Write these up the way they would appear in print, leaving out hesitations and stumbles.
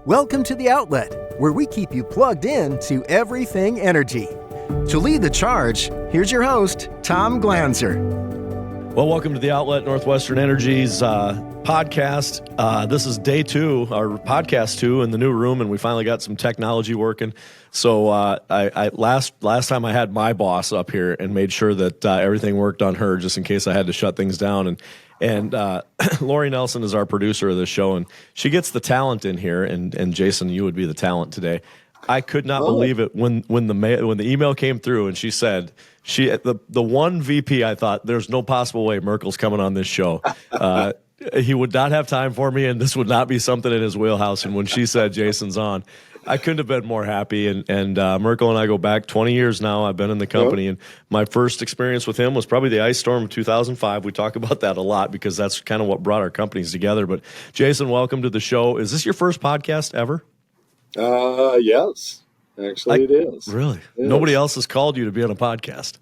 Welcome to The Outlet, where we keep you plugged in to everything energy. To lead the charge, here's your host, Tom Glanzer. Well, welcome to The Outlet, Northwestern Energy's podcast. This is day 2, our podcast 2 in the new room, and we finally got some technology working. So I last time I had my boss up here and made sure that everything worked on her just in case I had to shut things down. And Lori Nelson is our producer of this show, and she gets the talent in here. And Jason, you would be the talent today. I could not believe it when the email came through and she said the one VP I thought there's no possible way Merkel's coming on this show. He would not have time for me, and this would not be something in his wheelhouse. And when she said Jason's on, I couldn't have been more happy. And Merkel and I go back 20 years now. I've been in the company, and my first experience with him was probably the ice storm of 2005. We talk about that a lot because that's kind of what brought our companies together. But Jason, welcome to the show. Is this your first podcast ever? Yes, actually it is. Really? It Nobody is. else has called you to be on a podcast?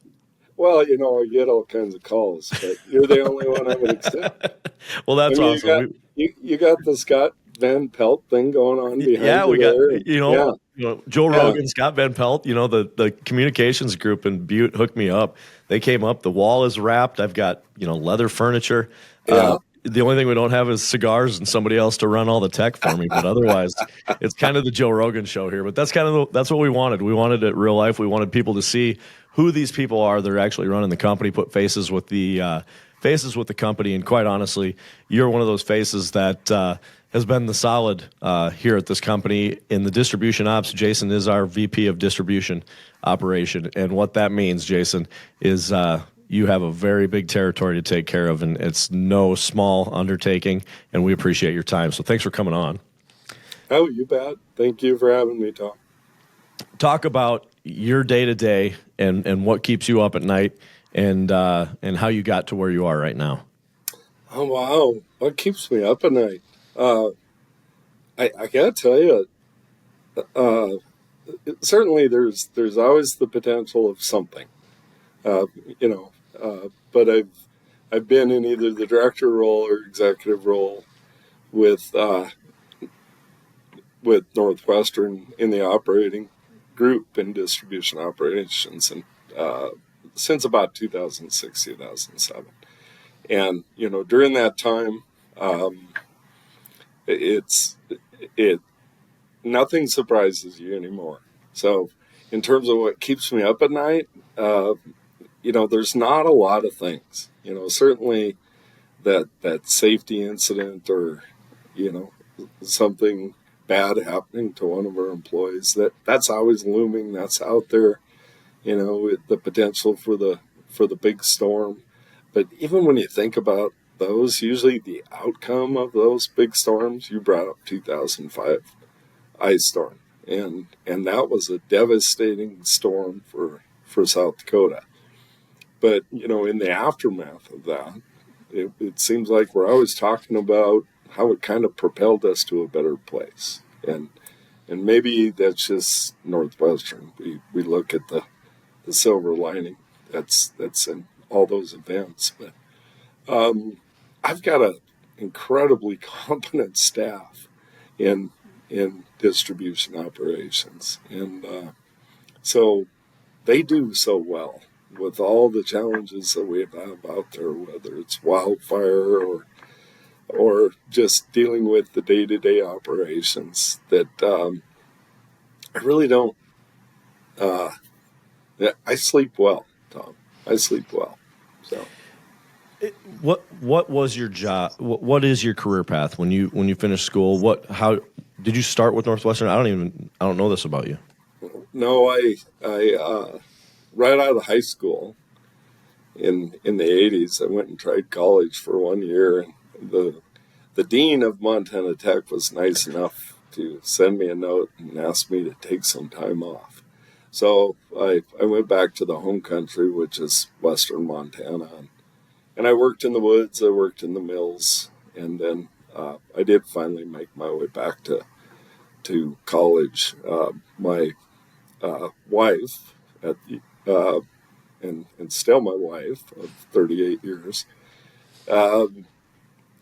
Well, I get all kinds of calls, but you're the only one I would accept. Well, that's awesome. You got the Scott Van Pelt thing going on behind you there. Joe Rogan, Scott Van Pelt, the communications group in Butte hooked me up. They came up. The wall is wrapped. I've got, leather furniture. The only thing we don't have is cigars and somebody else to run all the tech for me. But otherwise, it's kind of the Joe Rogan show here. But that's that's what we wanted. We wanted it real life. We wanted people to see who these people are that are actually running the company, put faces with the company. And quite honestly, you're one of those faces that has been the solid here at this company in the distribution ops. Jason is our VP of distribution operation. And what that means, Jason, is you have a very big territory to take care of, and it's no small undertaking, and we appreciate your time. So thanks for coming on. Oh, you bet. Thank you for having me, Tom. Talk about your day-to-day and what keeps you up at night and how you got to where you are right now. Oh, wow. What keeps me up at night? I got to tell you, certainly there's always the potential of something, but I've been in either the director role or executive role with Northwestern in the operating group in distribution operations, and since about 2006, 2007. And during that time, nothing surprises you anymore. So in terms of what keeps me up at night, there's not a lot of things. Certainly that safety incident or something bad happening to one of our employees, that's always looming. That's out there. With the potential for the big storm. But even when you think about those, usually the outcome of those big storms, you brought up 2005 ice storm, and that was a devastating storm for South Dakota. But in the aftermath of that, it seems like we're always talking about how it kind of propelled us to a better place, and maybe that's just Northwestern. We look at the silver lining that's in all those events. But I've got an incredibly competent staff in distribution operations, and so they do so well with all the challenges that we have out there, whether it's wildfire or just dealing with the day-to-day operations, that I really don't I sleep well, Tom. I sleep well. So, what was your job? What is your career path when you finished school? How did you start with Northwestern? I don't know this about you. No, I right out of high school in the 80s, I went and tried college for 1 year, and the dean of Montana Tech was nice enough to send me a note and ask me to take some time off. So I went back to the home country, which is western Montana, and I worked in the woods, I worked in the mills, and then I did finally make my way back to college. My wife, and still my wife of 38 years,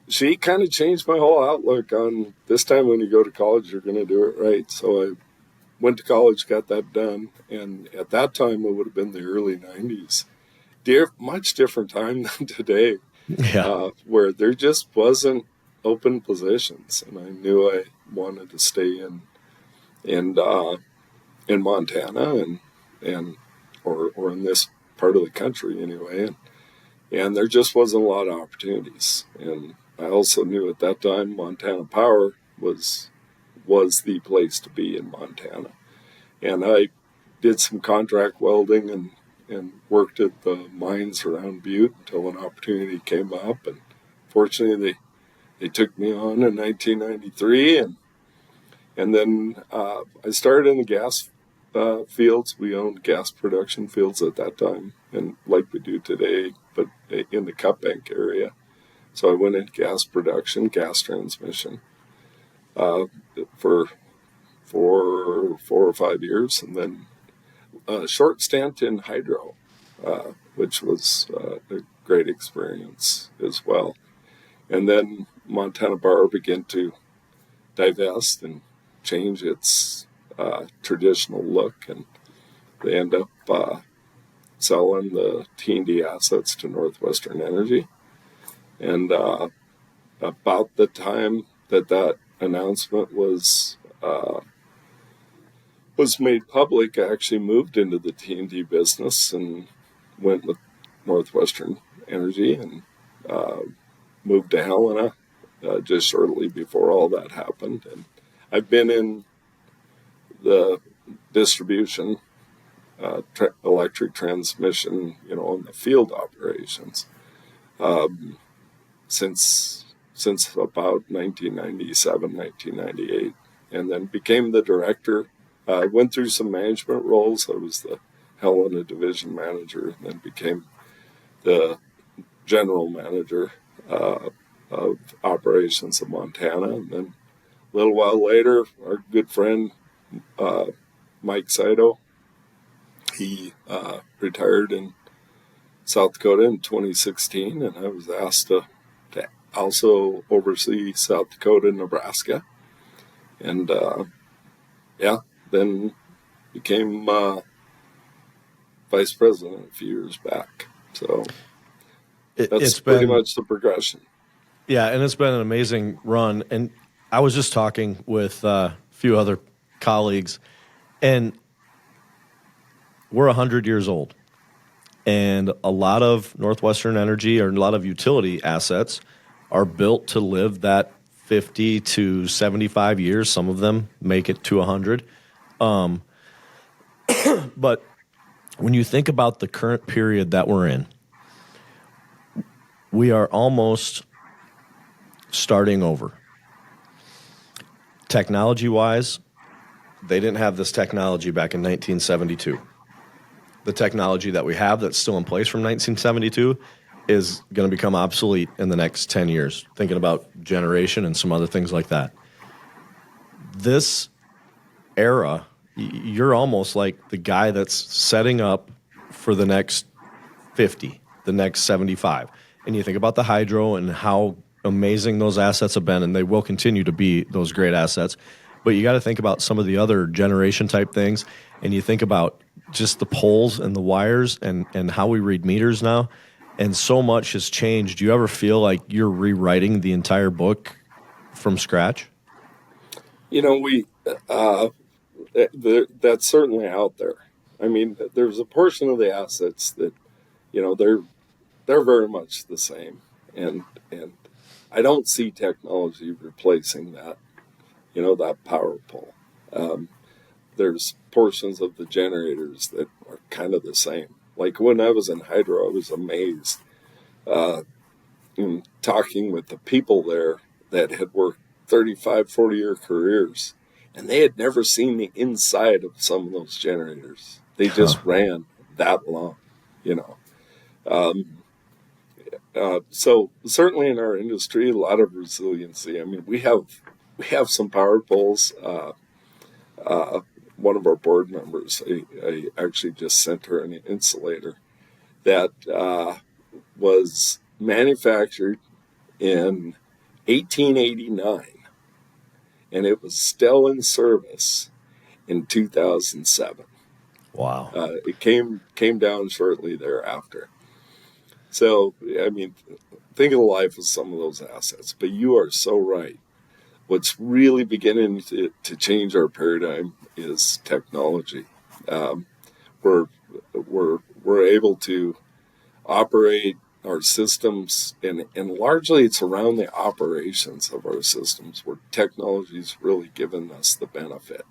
she kind of changed my whole outlook on this time when you go to college, you're going to do it right. So I went to college, got that done. And at that time, it would have been the early 90s. Much different time than today, Yeah. where there just wasn't open positions. And I knew I wanted to stay in Montana or in this part of the country anyway. And there just wasn't a lot of opportunities. And I also knew at that time Montana Power was the place to be in Montana. And I did some contract welding and worked at the mines around Butte until an opportunity came up. And fortunately, they took me on in 1993. And then I started in the gas fields. We owned gas production fields at that time, and like we do today, but in the Cut Bank area. So I went into gas production, gas transmission, for 4 or 5 years, and then a short stint in hydro, which was a great experience as well. And then Montana Power began to divest and change its traditional look, and they end up selling the T&D assets to Northwestern Energy. And about the time that announcement was made public, I actually moved into the T&D business and went with Northwestern Energy and moved to Helena just shortly before all that happened. And I've been in the distribution, electric transmission, on the field operations since about 1997, 1998, and then became the director. I went through some management roles. I was the Helena division manager, and then became the general manager of operations of Montana. And then a little while later, our good friend Mike Saito, he retired in South Dakota in 2016, and I was asked to also oversee South Dakota and Nebraska. And then became vice president a few years back. So that's pretty much the progression. Yeah, and it's been an amazing run. And I was just talking with a few other colleagues, and we're 100 years old. And a lot of Northwestern Energy or a lot of utility assets are built to live that 50 to 75 years. Some of them make it to 100. But when you think about the current period that we're in, we are almost starting over. Technology-wise, they didn't have this technology back in 1972. The technology that we have that's still in place from 1972 is going to become obsolete in the next 10 years, thinking about generation and some other things like that. This era, you're almost like the guy that's setting up for the next 50, the next 75. And you think about the hydro and how amazing those assets have been, and they will continue to be those great assets. But you got to think about some of the other generation type things, and you think about just the poles and the wires and how we read meters now, and so much has changed. Do you ever feel like you're rewriting the entire book from scratch? That's certainly out there. I mean, there's a portion of the assets that, they're very much the same, and I don't see technology replacing that, that power pole. There's portions of the generators that are kind of the same. Like when I was in hydro, I was amazed in talking with the people there that had worked 35, 40-year careers, and they had never seen the inside of some of those generators. They just ran that long, So certainly in our industry, a lot of resiliency. I mean, we have some power poles. One of our board members, I actually just sent her an insulator that was manufactured in 1889, and it was still in service in 2007. Wow. It came down shortly thereafter. So, I mean, think of the life of some of those assets. But you are so right. What's really beginning to change our paradigm is technology. We're able to operate our systems, and largely it's around the operations of our systems where technology's really given us the benefit.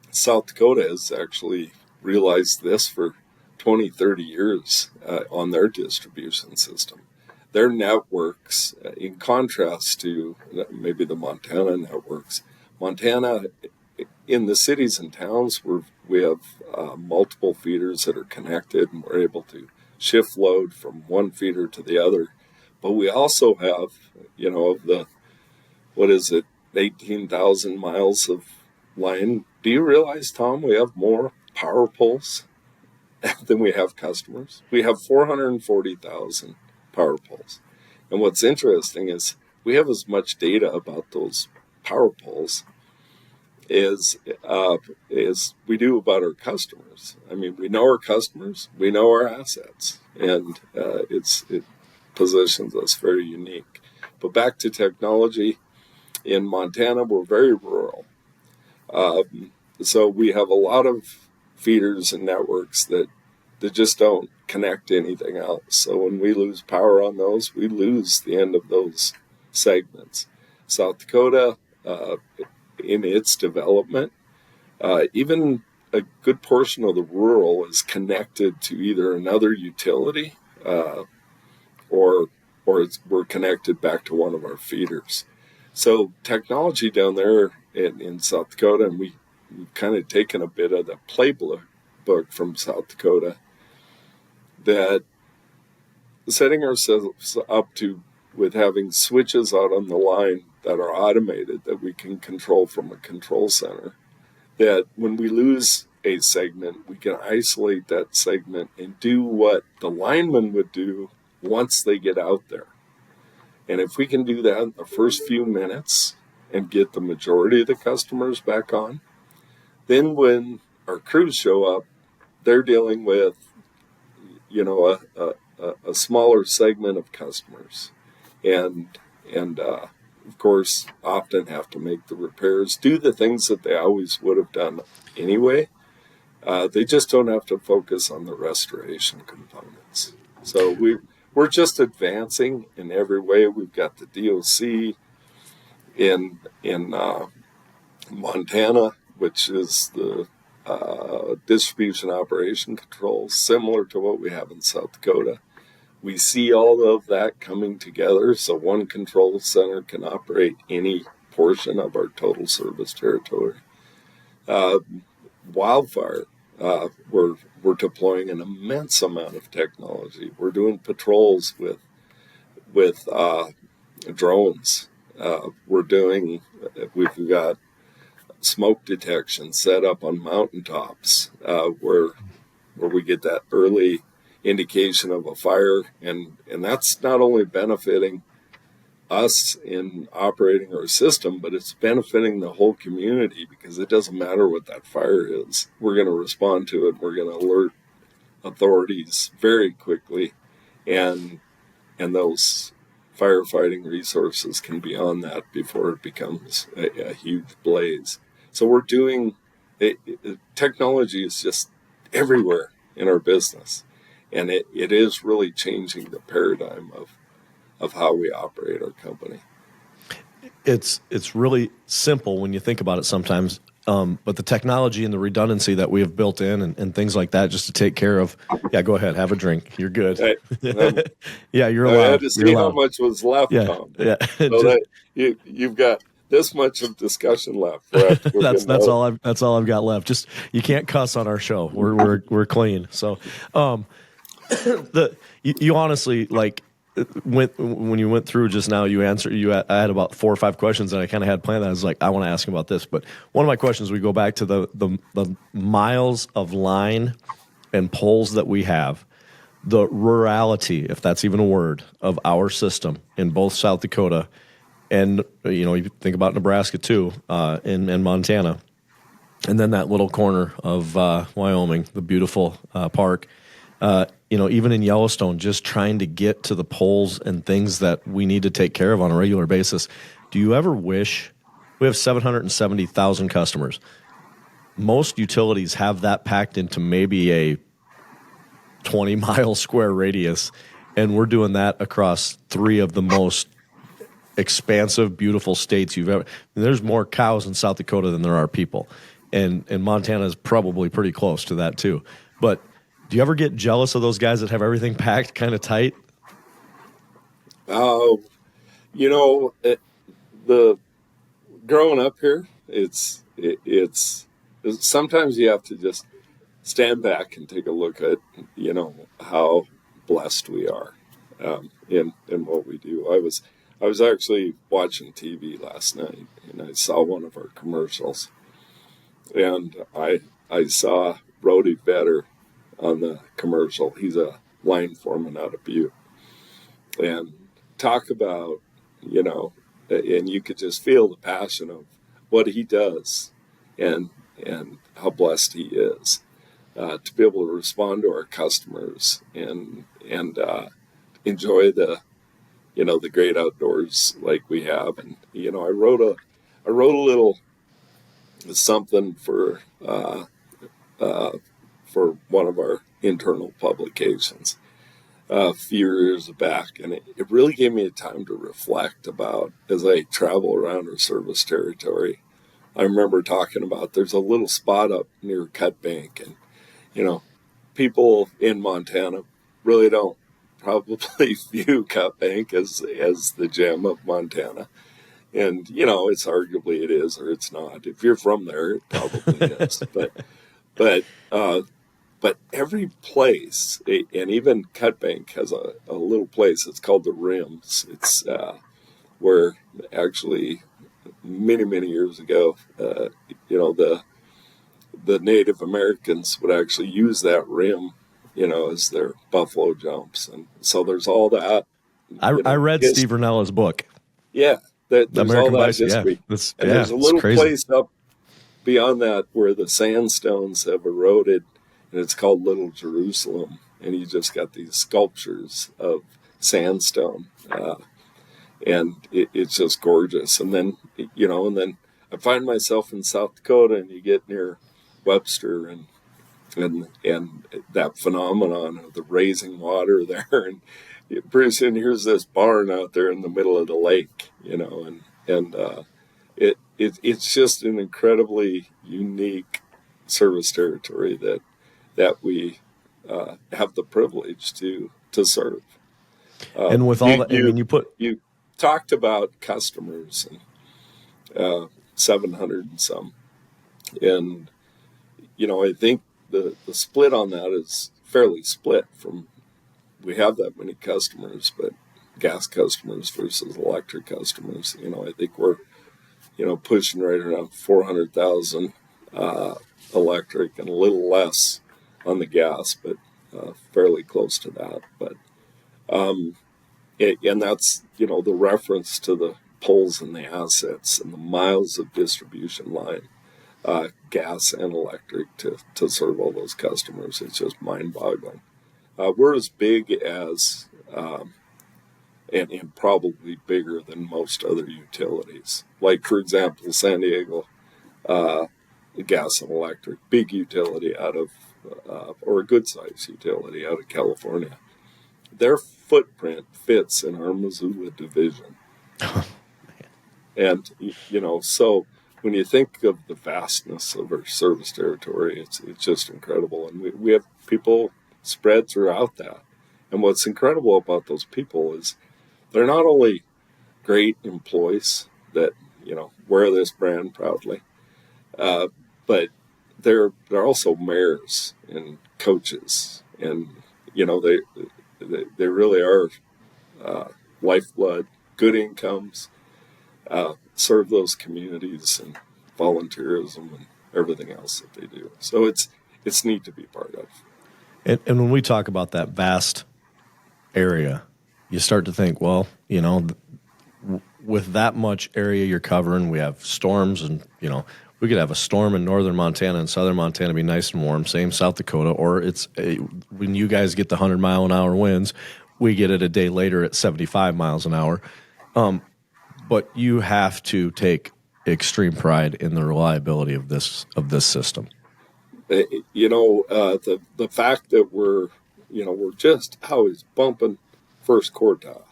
South Dakota has actually realized this for 20, 30 years on their distribution system. Their networks, in contrast to maybe the Montana networks, Montana, in the cities and towns, we have multiple feeders that are connected, and we're able to shift load from one feeder to the other. But we also have, of the, 18,000 miles of line. Do you realize, Tom, we have more power poles than we have customers? We have 440,000 power poles. And what's interesting is we have as much data about those power poles as we do about our customers. I mean, we know our customers, we know our assets, and it positions us very unique. But back to technology, in Montana, we're very rural. So we have a lot of feeders and networks that just don't connect to anything else. So when we lose power on those, we lose the end of those segments. South Dakota, in its development, even a good portion of the rural is connected to either another utility or we're connected back to one of our feeders. So technology down there in South Dakota, and we've kind of taken a bit of the playbook from South Dakota, that setting ourselves up with having switches out on the line that are automated, that we can control from a control center, that when we lose a segment, we can isolate that segment and do what the lineman would do once they get out there. And if we can do that in the first few minutes and get the majority of the customers back on, then when our crews show up, they're dealing with, a smaller segment of customers, and of course, often have to make the repairs, do the things that they always would have done anyway. They just don't have to focus on the restoration components. So we're just advancing in every way. We've got the DOC in Montana, which is the distribution operation control, similar to what we have in South Dakota. We see all of that coming together, so one control center can operate any portion of our total service territory. Wildfire, we're deploying an immense amount of technology. We're doing patrols with drones. We've got smoke detection set up on mountaintops where we get that early indication of a fire, and that's not only benefiting us in operating our system, but it's benefiting the whole community, because it doesn't matter what that fire is. We're going to respond to it. We're going to alert authorities very quickly, and those firefighting resources can be on that before it becomes a huge blaze. So we're doing technology is just everywhere in our business, and it is really changing the paradigm of how we operate our company. It's really simple when you think about it sometimes, but the technology and the redundancy that we have built in and things like that, just to take care of. Yeah, go ahead, have a drink. You're good. Hey, yeah, you're allowed. I had to see how much was left, yeah, Tom. Yeah, so that you've got this much of discussion left. That's all I've got left. Just, you can't cuss on our show. We're clean. So, you honestly, like, when you went through just now, I had about 4 or 5 questions, and I kind of had planned that. I was like, I want to ask him about this. But one of my questions, we go back to the miles of line and poles that we have. the rurality, if that's even a word, of our system in both South Dakota and, you think about Nebraska too, and Montana, and then that little corner of Wyoming, the beautiful park. Even in Yellowstone, just trying to get to the poles and things that we need to take care of on a regular basis. Do you ever wish we have 770,000 customers? Most utilities have that packed into maybe a 20-mile square radius, and we're doing that across 3 of the most expansive, beautiful states you've ever. There's more cows in South Dakota than there are people, and Montana is probably pretty close to that too. But do you ever get jealous of those guys that have everything packed kind of tight? The growing up here, it's sometimes you have to just stand back and take a look at how blessed we are in what we do. I was actually watching TV last night, and I saw one of our commercials, and I saw Rody Vedder on the commercial. He's a line foreman out of Butte, and talk about and you could just feel the passion of what he does, and how blessed he is to be able to respond to our customers and enjoy the great outdoors like we have. And I wrote a little something for one of our internal publications a few years back, and it really gave me a time to reflect about as I travel around our service territory. I remember talking about there's a little spot up near Cut Bank, and people in Montana really don't probably view Cut Bank as the gem of Montana. And, it's arguably it is or it's not. If you're from there, it probably is. But every place, and even Cut Bank has a little place. It's called the Rims. It's where actually many, many years ago, the Native Americans would actually use that rim, as their buffalo jumps. And so there's all that. I read Steve Rinella's book. Yeah, there's American all that Bison, history. Yeah. And there's a little place up beyond that where the sandstones have eroded, and it's called Little Jerusalem. And you just got these sculptures of sandstone. And it's just gorgeous. And then, I find myself in South Dakota, and you get near Webster and that phenomenon of the raising water there. And pretty soon here's this barn out there in the middle of the lake, it's just an incredibly unique service territory that we have the privilege to serve. And with all that, you talked about customers and 700 and some, and I think the split on that is fairly split. From we have that many customers, but gas customers versus electric customers. I think we're pushing right around 400,000 electric and a little less on the gas, but fairly close to that. But and that's the reference to the poles and the assets and the miles of distribution line, gas and electric, to serve all those customers. It's just mind-boggling. We're as big as and probably bigger than most other utilities. Like, for example, San Diego gas and electric, big utility out of or a good-sized utility out of California. Their footprint fits in our Missoula division. And, so when you think of the vastness of our service territory, it's just incredible. And we have people spread throughout that. And what's incredible about those people is they're not only great employees that, wear this brand proudly, but they're also mayors and coaches. And, they really are lifeblood, good incomes, serve those communities, and volunteerism and everything else that they do. So it's neat to be part of. And when we talk about that vast area, you start to think, well, with that much area you're covering, we have storms, and we could have a storm in northern Montana and southern Montana be nice and warm. Same South Dakota, or when you guys get the 100-mile-an-hour winds, we get it a day later at 75 miles an hour. But you have to take extreme pride in the reliability of this system. The fact that we're just always bumping first quartile.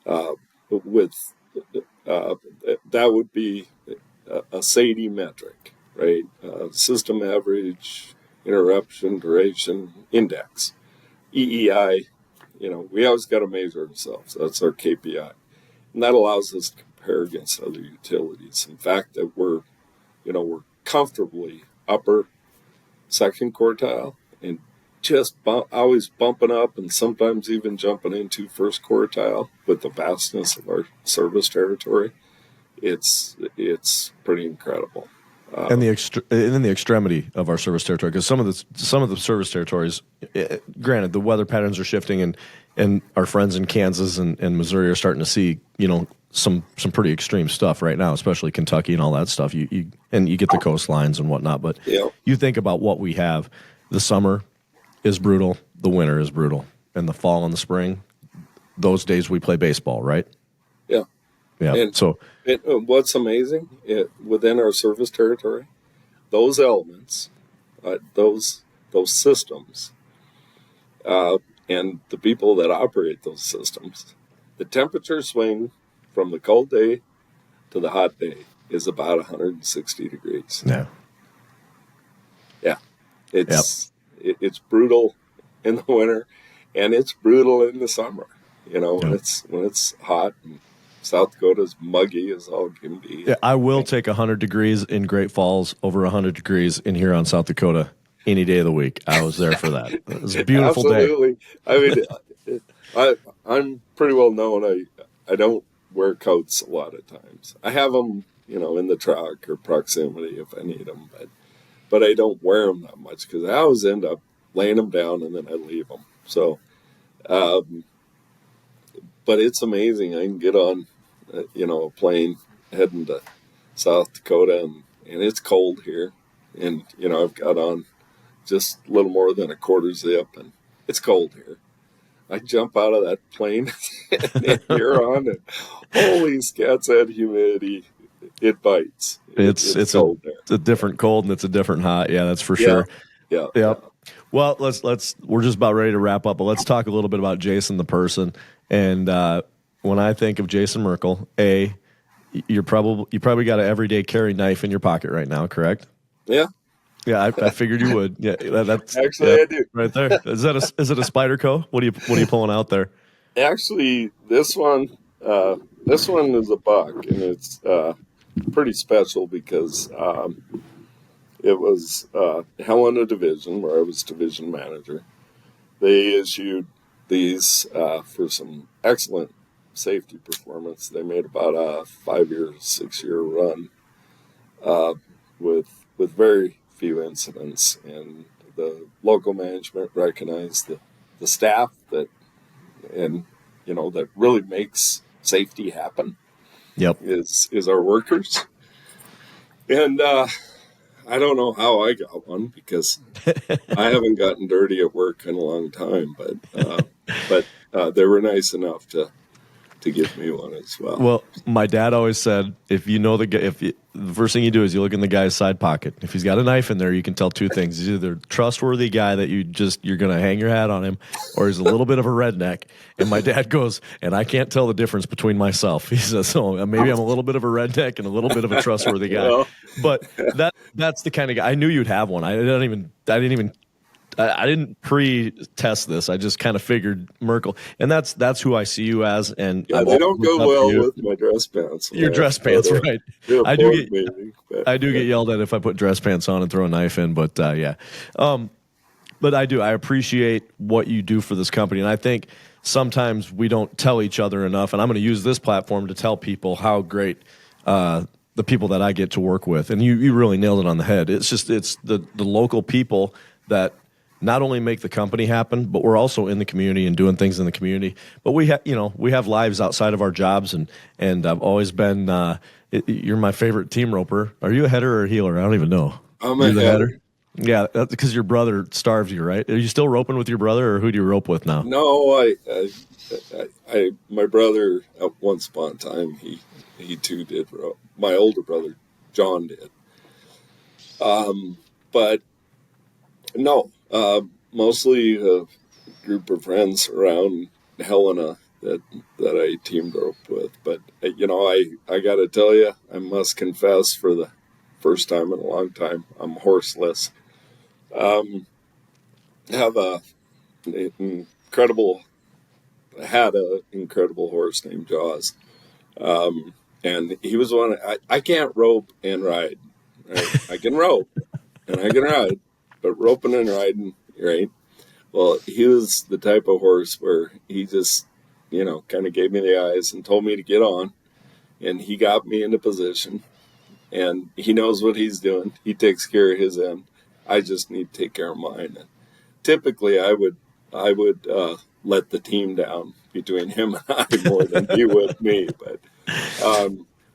That would be a SAIDI metric, right? System average, interruption, duration, index. EEI, we always got to measure ourselves. That's our KPI. And that allows us to compare against other utilities. In fact, that we're comfortably upper second quartile and just always bumping up and sometimes even jumping into first quartile with the vastness of our service territory. It's pretty incredible. And the extremity of our service territory, because some of the service territories, granted, the weather patterns are shifting, and our friends in Kansas and Missouri are starting to see some pretty extreme stuff right now, especially Kentucky and all that stuff. You get the coastlines and whatnot, but you think about what we have. The summer is brutal, the winter is brutal, and the fall and the spring, those days we play baseball, right? Yeah. And so what's amazing within our service territory, those elements, those systems, and the people that operate those systems, the temperature swing from the cold day to the hot day is about 160 degrees. Yeah. It's brutal in the winter, and it's brutal in the summer. When it's hot. And South Dakota's muggy as all can be. Yeah, I will take 100 degrees in Great Falls over 100 degrees in Huron, South Dakota, any day of the week. I was there for that. It was a beautiful day. I mean, I'm pretty well known. I don't wear coats a lot of times. I have them, in the truck or proximity if I need them, but I don't wear them that much because I always end up laying them down and then I leave them. So, but it's amazing. I can get on, a plane heading to South Dakota and it's cold here. And, I've got on just a little more than a quarter zip and it's cold here. I jump out of that plane and you're on it. Holy scats, that humidity. It bites. It's cold there. It's a different cold and it's a different hot. Yeah, that's for sure. Yeah. Well, we're just about ready to wrap up, but let's talk a little bit about Jason, the person. And when I think of Jason Merkel, you probably got an everyday carry knife in your pocket right now, correct? Yeah. Yeah, I figured you would. Yeah, that's actually I do. Right there. Is it a Spyderco? What are you pulling out there? Actually, this one is a buck, and it's pretty special because it was Helena Division, where I was division manager. They issued these for some excellent safety performance. They made about a 6-year run with very few incidents, and the local management recognized the staff that really makes safety happen. Yep, is our workers, and I don't know how I got one because I haven't gotten dirty at work in a long time, but they were nice enough to give me one as well. Well, my dad always said, if the first thing you do is you look in the guy's side pocket. If he's got a knife in there, you can tell two things. He's either a trustworthy guy that you're going to hang your hat on him, or he's a little bit of a redneck. And my dad goes, and I can't tell the difference between myself. He says, so maybe I'm a little bit of a redneck and a little bit of a trustworthy guy. Well, but that's the kind of guy. I knew you'd have one. I didn't pre-test this. I just kind of figured Merkel, and that's who I see you as. And they don't go well with my dress pants. Your dress pants, right? I do get yelled at if I put dress pants on and throw a knife in, but yeah. But I do. I appreciate what you do for this company, and I think sometimes we don't tell each other enough. And I'm going to use this platform to tell people how great the people that I get to work with. And you really nailed it on the head. It's the local people that not only make the company happen, but we're also in the community and doing things in the community. But we have lives outside of our jobs, and I've always been. You're my favorite team roper. Are you a header or a healer? I don't even know. I'm You're a the header. Yeah, that's because your brother starves you, right? Are you still roping with your brother, or who do you rope with now? No, my brother at once upon a time he too did rope. My older brother John did, but no, mostly a group of friends around Helena that I teamed rope with. But I got to tell you, I must confess, for the first time in a long time, I'm horseless. Have incredible had an incredible horse named Jaws, and he was one. I can't rope and ride. Right? I can rope and I can ride, but roping and riding, right? Well, he was the type of horse where he just, kind of gave me the eyes and told me to get on, and he got me into position, and he knows what he's doing. He takes care of his end. I just need to take care of mine. And typically, I would let the team down between him and I more than he would me,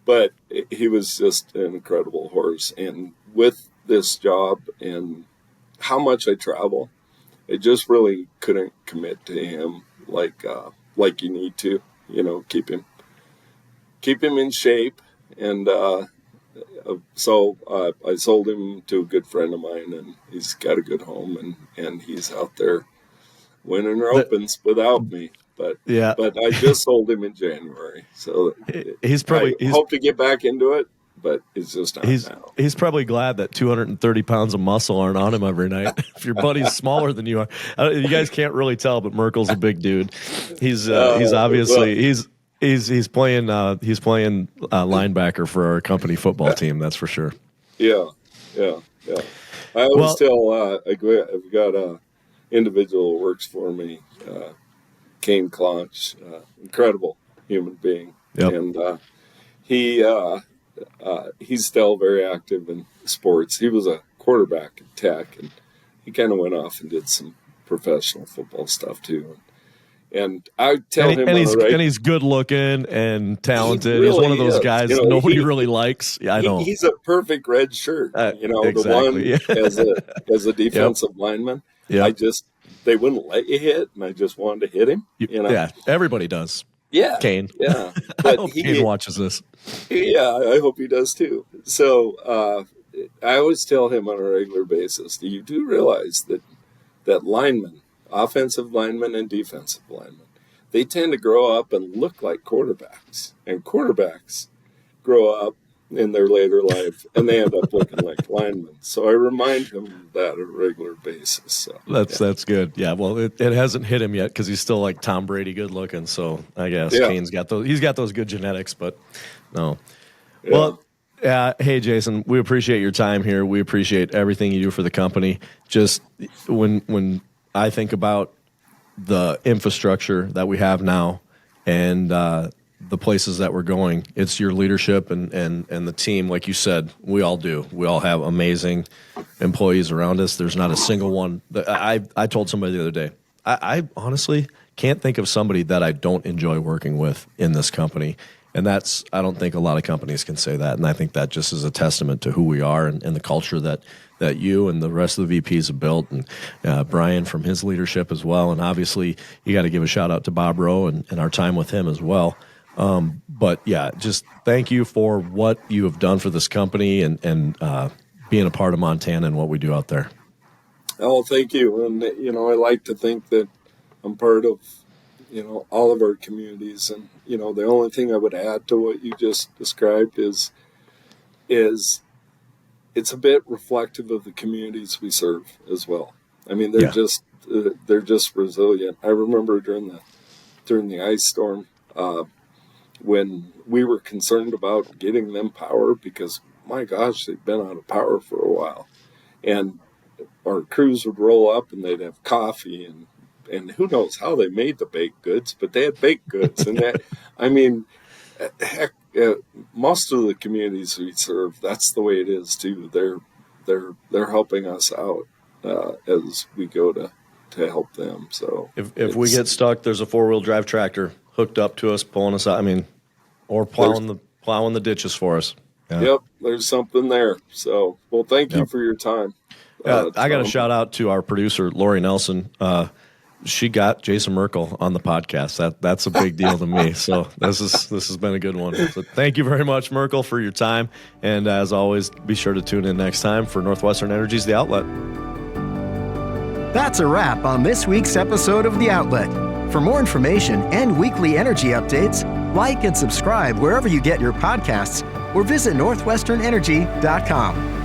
but he was just an incredible horse. And with this job and how much I travel, I just really couldn't commit to him like you need to, keep him in shape. And so I sold him to a good friend of mine, and he's got a good home, and he's out there winning opens without me. But Yeah, I just sold him in January, so he's hope to get back into it, but it's just not now. He's probably glad that 230 pounds of muscle aren't on him every night. If your buddy's smaller than you are, you guys can't really tell, but Merkel's a big dude. He's obviously he's playing linebacker for our company football team. That's for sure. Yeah. I always tell I've got a individual who works for me, Kane Clonch, incredible human being, Yep. and he's still very active in sports. He was a quarterback at Tech, and he kind of went off and did some professional football stuff too. And I tell him, and he's good looking and talented. He's one of those guys nobody really likes. Yeah, I know. He's a perfect red shirt. Exactly. The one as a defensive lineman. Yep. They wouldn't let you hit, and I just wanted to hit him. Yeah, everybody does. Yeah, Kane. Yeah, I hope Kane watches this. Yeah, I hope he does too. So I always tell him on a regular basis, you do realize that linemen, offensive linemen and defensive linemen, they tend to grow up and look like quarterbacks, and quarterbacks grow up in their later life and they end up looking like linemen. So I remind him of that on a regular basis. So that's good. Yeah, well, it hasn't hit him yet because he's still like Tom Brady good looking. So I guess Kane's got those good genetics, but no. Yeah. Well, hey Jason, we appreciate your time here. We appreciate everything you do for the company. Just when I think about the infrastructure that we have now and the places that we're going, it's your leadership and the team. Like you said, we all do. We all have amazing employees around us. There's not a single one. I told somebody the other day, I honestly can't think of somebody that I don't enjoy working with in this company. And I don't think a lot of companies can say that. And I think that just is a testament to who we are and the culture that you and the rest of the VPs have built, and Brian from his leadership as well. And obviously, you got to give a shout out to Bob Rowe and our time with him as well. But yeah, just thank you for what you have done for this company and being a part of Montana and what we do out there. Oh, thank you. And, I like to think that I'm part of, all of our communities. And, the only thing I would add to what you just described is it's a bit reflective of the communities we serve as well. I mean, they're just resilient. I remember during the ice storm, when we were concerned about getting them power because, my gosh, they've been out of power for a while. And our crews would roll up and they'd have coffee and who knows how they made the baked goods, but they had baked goods. And that, I mean, heck, most of the communities we serve, that's the way it is too. They're helping us out. as we go to help them. So if we get stuck, there's a 4-wheel drive tractor hooked up to us, pulling us out. I mean, or plowing the ditches for us. Yeah. Yep, there's something there. So, well, thank you for your time. I got a shout out to our producer, Lori Nelson. She got Jason Merkel on the podcast. That's a big deal to me. So this has been a good one. So thank you very much, Merkel, for your time. And as always, be sure to tune in next time for Northwestern Energy's The Outlet. That's a wrap on this week's episode of The Outlet. For more information and weekly energy updates, like and subscribe wherever you get your podcasts or visit northwesternenergy.com.